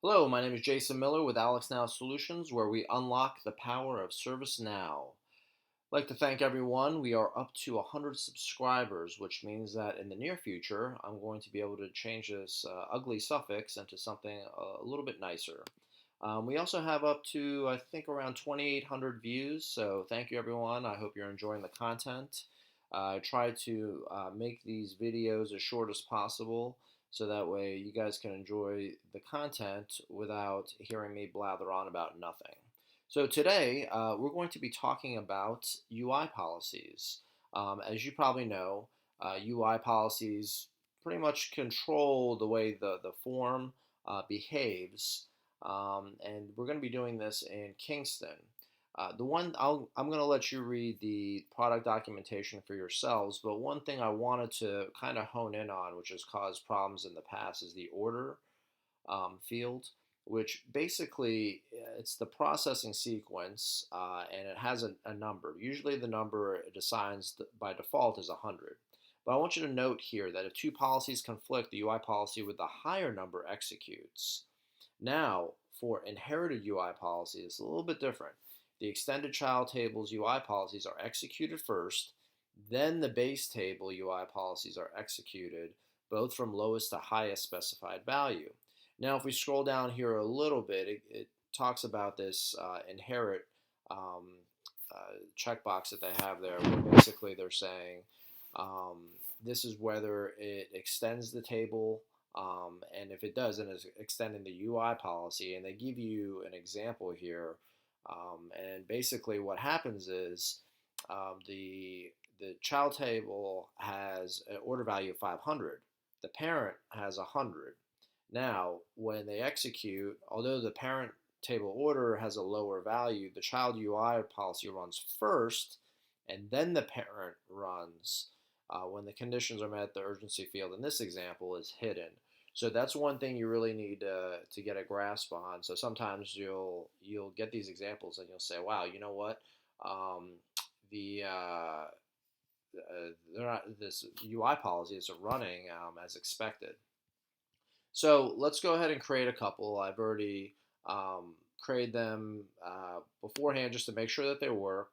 Hello, my name is Jason Miller with AlexNow Solutions, where we unlock the power of ServiceNow. I'd like to thank everyone. We are up to 100 subscribers, which means that in the near future, I'm going to be able to change this ugly suffix into something a little bit nicer. We also have up to, I think, around 2,800 views, so thank you, everyone. I hope you're enjoying the content. I try to make these videos as short as possible so that way you guys can enjoy the content without hearing me blather on about nothing. So today we're going to be talking about UI policies. As you probably know, UI policies pretty much control the way the form behaves, and we're going to be doing this in Kingston. I'm going to let you read the product documentation for yourselves, but one thing I wanted to kind of hone in on, which has caused problems in the past, is the order field, which basically it's the processing sequence, and it has a number. Usually the number it assigns by default is 100. But I want you to note here that if two policies conflict, the UI policy with the higher number executes. Now, for inherited UI policy, it's a little bit different. The extended child tables UI policies are executed first, then the base table UI policies are executed, both from lowest to highest specified value. Now, if we scroll down here a little bit, it talks about this inherit checkbox that they have there, where basically they're saying this is whether it extends the table, and if it does, then it's extending the UI policy. And they give you an example here. And basically what happens is the child table has an order value of 500. The parent has 100. Now, when they execute, although the parent table order has a lower value, the child UI policy runs first, and then the parent runs. When the conditions are met, the urgency field in this example is hidden. So that's one thing you really need to get a grasp on. So sometimes you'll get these examples and you'll say, "Wow, you know what? The they're not, this UI policy is running as expected." So let's go ahead and create a couple. I've already created them beforehand just to make sure that they work.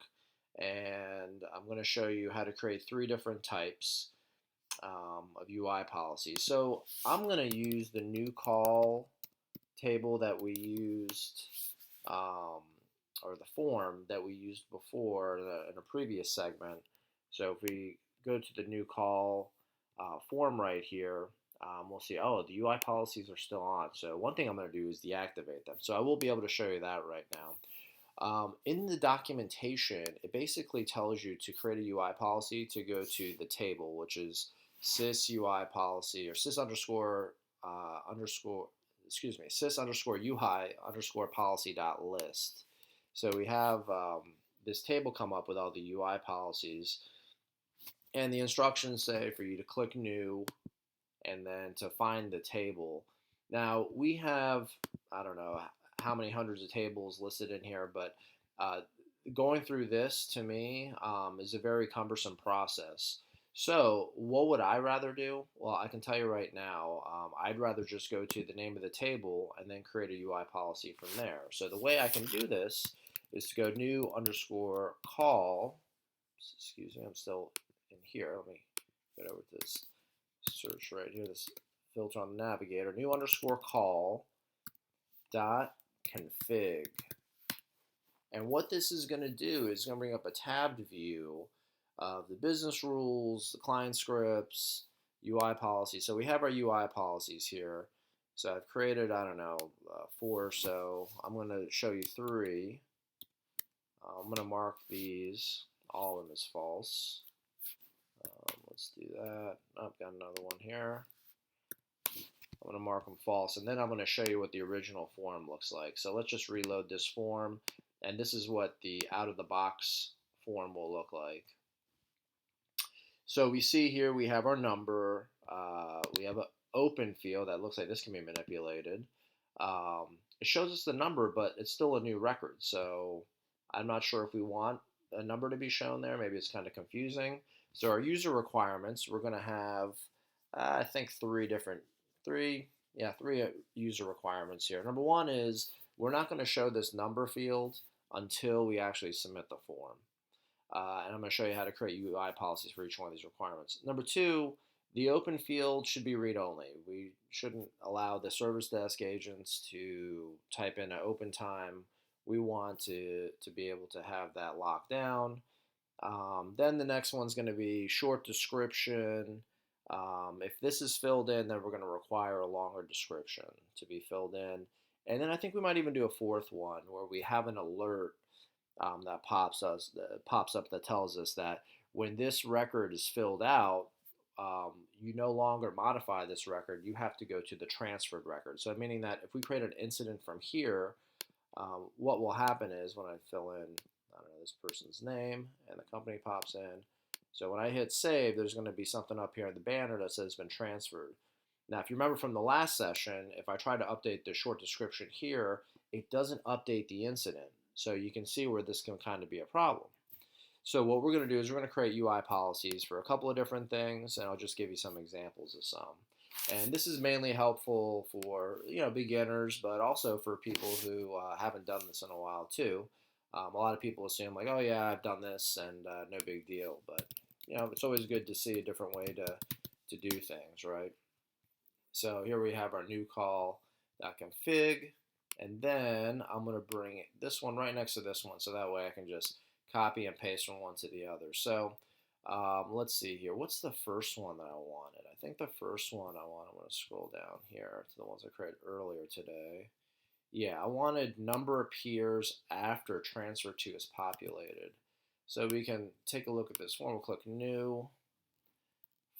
And I'm going to show you how to create three different types of UI policies. So I'm going to use the new call table that we used, or the form that we used before in a previous segment. So if we go to the new call form right here, we'll see, oh, the UI policies are still on. So one thing I'm going to do is deactivate them. So I will be able to show you that right now. In the documentation, it basically tells you to create a UI policy to go to the table, which is sys UI policy, or sys underscore sys underscore UI underscore policy dot list. So we have this table come up with all the UI policies, and the instructions say for you to click new and then to find the table. Now we have, I don't know how many hundreds of tables listed in here, but going through this to me is a very cumbersome process. So what would I rather do? Well, I can tell you right now, I'd rather just go to the name of the table and then create a UI policy from there. So the way I can do this is to go new underscore call. Excuse me, I'm still in here. Let me get over to this search right here, this filter on the navigator, new underscore call dot config. And what this is going to do is going to bring up a tabbed view of the business rules, the client scripts, UI policies. So we have our UI policies here. So I've created, I don't know, 4 or so. I'm going to show you 3. I'm going to mark these all of them as false. Let's do that. I've got another one here. I'm going to mark them false, and then I'm going to show you what the original form looks like. So let's just reload this form, and this is what the out-of-the-box form will look like. So we see here we have our number. We have an open field that looks like this can be manipulated. It shows us the number, but it's still a new record. So I'm not sure if we want a number to be shown there. Maybe it's kind of confusing. So our user requirements, we're going to have, I think three, Yeah, three user requirements here. Number one is we're not going to show this number field until we actually submit the form. And I'm going to show you how to create UI policies for each one of these requirements. Number two, the open field should be read-only. We shouldn't allow the service desk agents to type in an open time. We want to be able to have that locked down. Then the next one's going to be short description. If this is filled in, then we're going to require a longer description to be filled in. And then I think we might even do a fourth one where we have an alert that pops up that tells us that when this record is filled out, you no longer modify this record. You have to go to the transferred record. So meaning that if we create an incident from here, what will happen is when I fill in, I don't know, this person's name and the company pops in. So when I hit save, there's going to be something up here in the banner that says it's been transferred. Now, if you remember from the last session, if I try to update the short description here, it doesn't update the incident. So you can see where this can kind of be a problem. So what we're going to do is we're going to create UI policies for a couple of different things, and I'll just give you some examples of some. And this is mainly helpful for beginners, but also for people who haven't done this in a while too. A lot of people assume like, oh yeah, I've done this and no big deal. But it's always good to see a different way to do things, right? So here we have our new call.config, and then I'm going to bring this one right next to this one, so that way I can just copy and paste from one to the other. So let's see here. What's the first one that I wanted? I think the first one I'm going to scroll down here to the ones I created earlier today. Yeah, I wanted number appears after transfer to is populated. So we can take a look at this one. We'll click new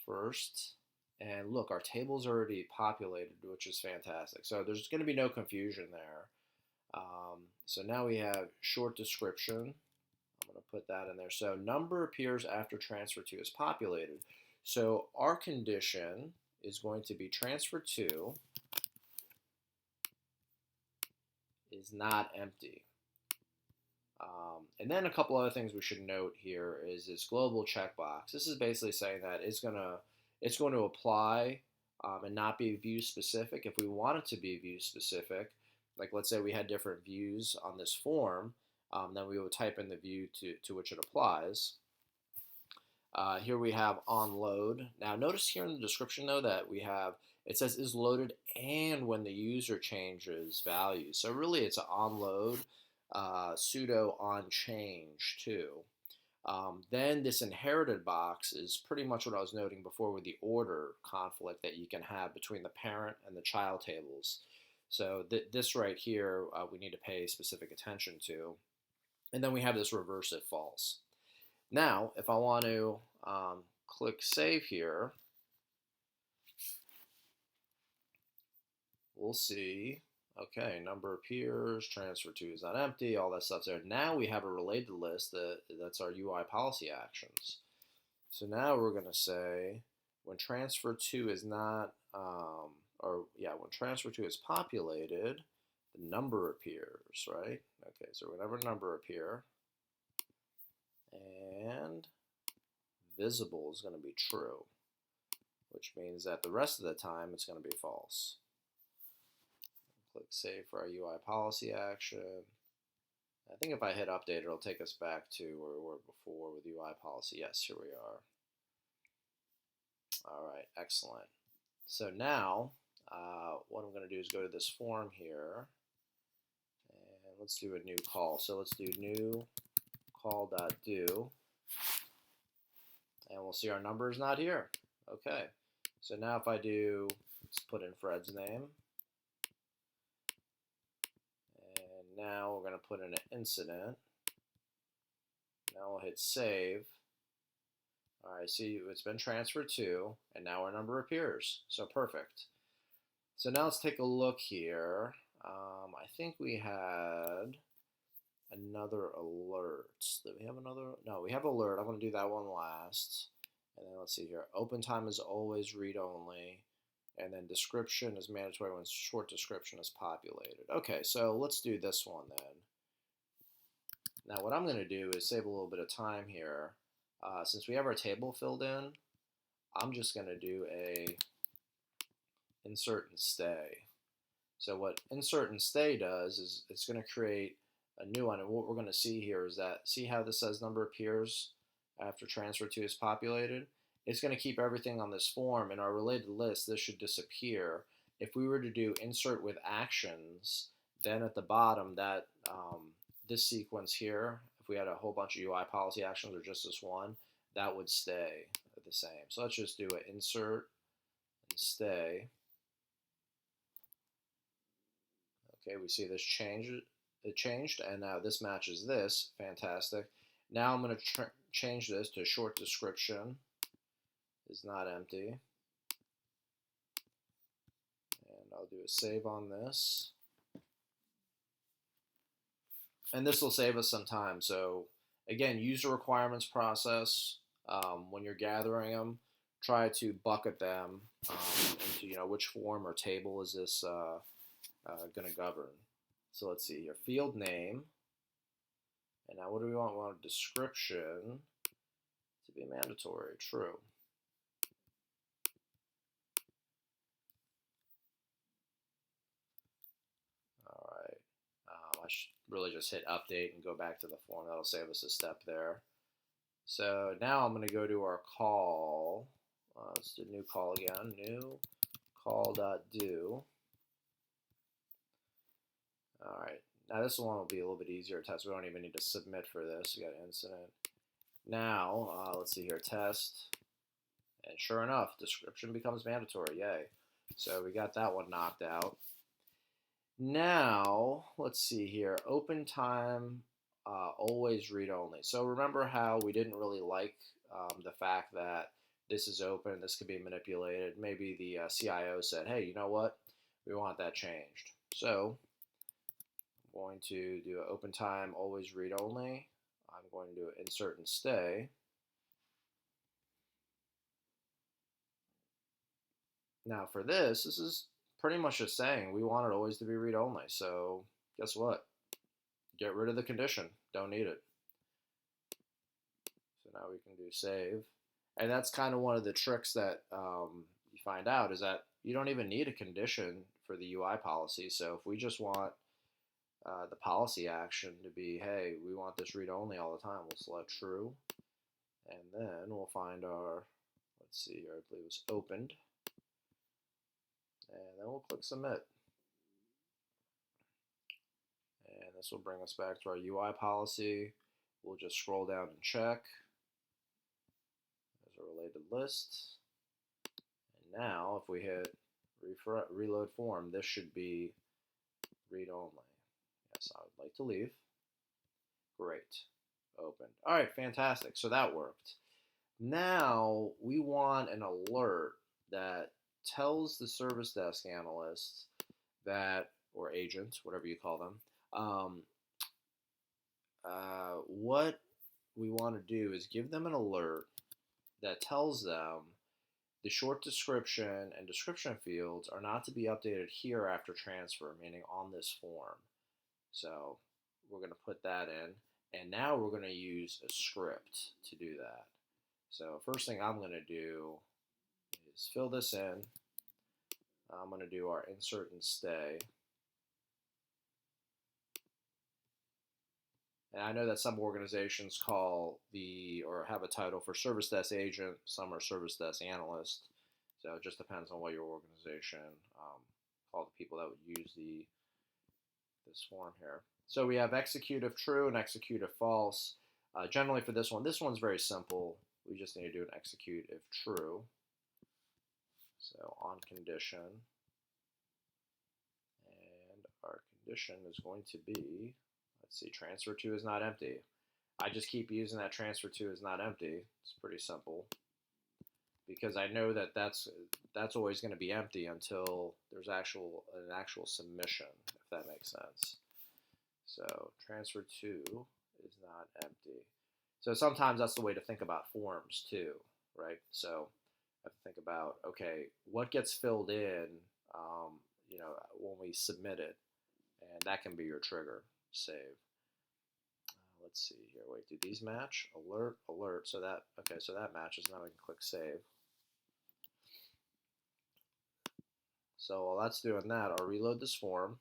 first. And look, our table's already populated, which is fantastic. So there's going to be no confusion there. So now we have short description. I'm going to put that in there. So number appears after transfer to is populated. So our condition is going to be transfer to is not empty. And then a couple other things we should note here is this global checkbox. This is basically saying that it's going to apply and not be view specific. If we want it to be view specific, like let's say we had different views on this form, then we would type in the view to which it applies. Here we have on load. Now notice here in the description though that it says is loaded and when the user changes values. So really it's an on load, pseudo on change too. Then this inherited box is pretty much what I was noting before with the order conflict that you can have between the parent and the child tables. So this right here we need to pay specific attention to. And then we have this reverse if false. Now, if I want to click save here, we'll see, okay, number appears, transfer to is not empty, all that stuff's there. Now we have a related list that's our UI policy actions. So now we're going to say when transfer to is not, when transfer to is populated, the number appears, right? Okay, so whenever number appear, and visible is going to be true, which means that the rest of the time it's going to be false. Click save for our UI policy action. I think if I hit update, it'll take us back to where we were before with UI policy. Yes, here we are. All right, excellent. So now what I'm going to do is go to this form here, and let's do a new call. So let's do new call.do, and we'll see our number is not here. Okay, so now if I do, let's put in Fred's name, and now we're going to put in an incident. Now we'll hit save. All right, see it's been transferred to, and now our number appears. So perfect. So now let's take a look here. I think we had another alert. Did we have another? No, we have alert. I'm going to do that one last. And then let's see here. Open time is always read only. And then description is mandatory when short description is populated. Okay, so let's do this one then. Now what I'm going to do is save a little bit of time here. Since we have our table filled in, I'm just going to do a insert and stay. So what insert and stay does is it's going to create a new one. And what we're going to see here is that, see how this says number appears after transfer to is populated? It's going to keep everything on this form. In our related list, this should disappear. If we were to do insert with actions, then at the bottom, that this sequence here, if we had a whole bunch of UI policy actions or just this one, that would stay the same. So let's just do an insert and stay. Okay, we see this it changed, and now this matches this. Fantastic. Now I'm going to change this to short description is not empty. And I'll do a save on this. And this will save us some time. So again, user requirements process, when you're gathering them, try to bucket them into, which form or table is this going to govern. So let's see here, field name. And now what do we want? We want a description to be mandatory, true. All right, I should really just hit update and go back to the form. That'll save us a step there. So now I'm going to go to our call. Let's do new call again, new call.do. All right, now this one will be a little bit easier to test. We don't even need to submit for this. We got incident. Now, let's see here, test. And sure enough, description becomes mandatory, yay. So we got that one knocked out. Now, let's see here, open time, always read only. So remember how we didn't really like the fact that this is open, this could be manipulated. Maybe the CIO said, hey, you know what? We want that changed. So I'm going to do an open time, always read only. I'm going to do an insert and stay. Now for this is pretty much just saying we want it always to be read only. So guess what? Get rid of the condition. Don't need it. So now we can do save. And that's kind of one of the tricks that you find out is that you don't even need a condition for the UI policy. So if we just want the policy action to be, hey, we want this read only all the time, we'll select true. And then we'll find our, let's see here, I believe it was opened. And then we'll click submit. And this will bring us back to our UI policy. We'll just scroll down and check. There's a related list. And now if we hit reload form, this should be read only. Yes, I would like to leave. Great. Opened. All right, fantastic. So that worked. Now we want an alert that tells the service desk analyst that, or agent, whatever you call them, what we want to do is give them an alert that tells them the short description and description fields are not to be updated here after transfer, meaning on this form. So we're going to put that in, and now we're going to use a script to do that. So first thing I'm going to do is fill this in. I'm going to do our insert and stay. And I know that some organizations call or have a title for service desk agent, some are service desk analyst. So it just depends on what your organization call the people that would use this form here. So we have execute if true and execute if false. Generally for this one's very simple. We just need to do an execute if true. So on condition. And our condition is going to be, let's see, transfer to is not empty. I just keep using that transfer to is not empty. It's pretty simple. Because I know that that's always going to be empty until there's an actual submission, if that makes sense. So transfer to is not empty. So sometimes that's the way to think about forms too, right? So I have to think about, okay, what gets filled in, when we submit it, and that can be your trigger. Save. Let's see here. Wait, do these match? Alert, alert. So that matches. Now we can click save. So while that's doing that, I'll reload this form.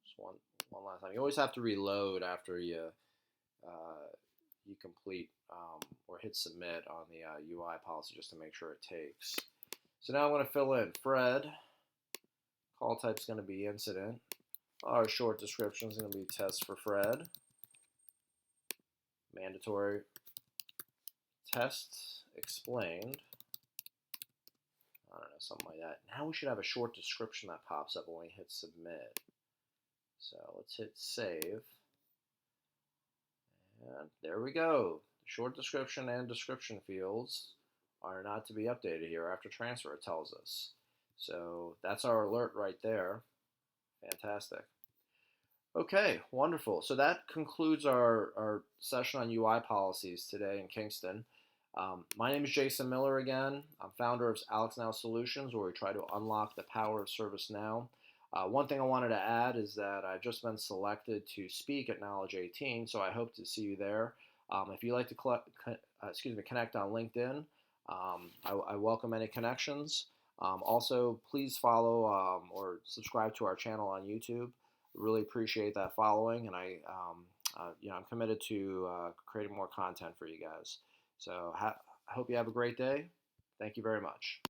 Just one last time. You always have to reload after you complete or hit submit on the UI policy just to make sure it takes. So now I'm going to fill in Fred. Call type is going to be incident. Our short description is going to be test for Fred. Mandatory test explained. I don't know, something like that. Now we should have a short description that pops up when we hit submit. So let's hit save. And there we go. Short description and description fields are not to be updated here after transfer, it tells us. So that's our alert right there. Fantastic. Okay, wonderful. So that concludes our session on UI policies today in Kingston. My name is Jason Miller again. I'm founder of AlexNow Solutions, where we try to unlock the power of ServiceNow. One thing I wanted to add is that I've just been selected to speak at Knowledge 18, so I hope to see you there. If you'd like to connect on LinkedIn, I welcome any connections. Also, please follow or subscribe to our channel on YouTube. Really appreciate that following, and I'm committed to creating more content for you guys. So I hope you have a great day. Thank you very much.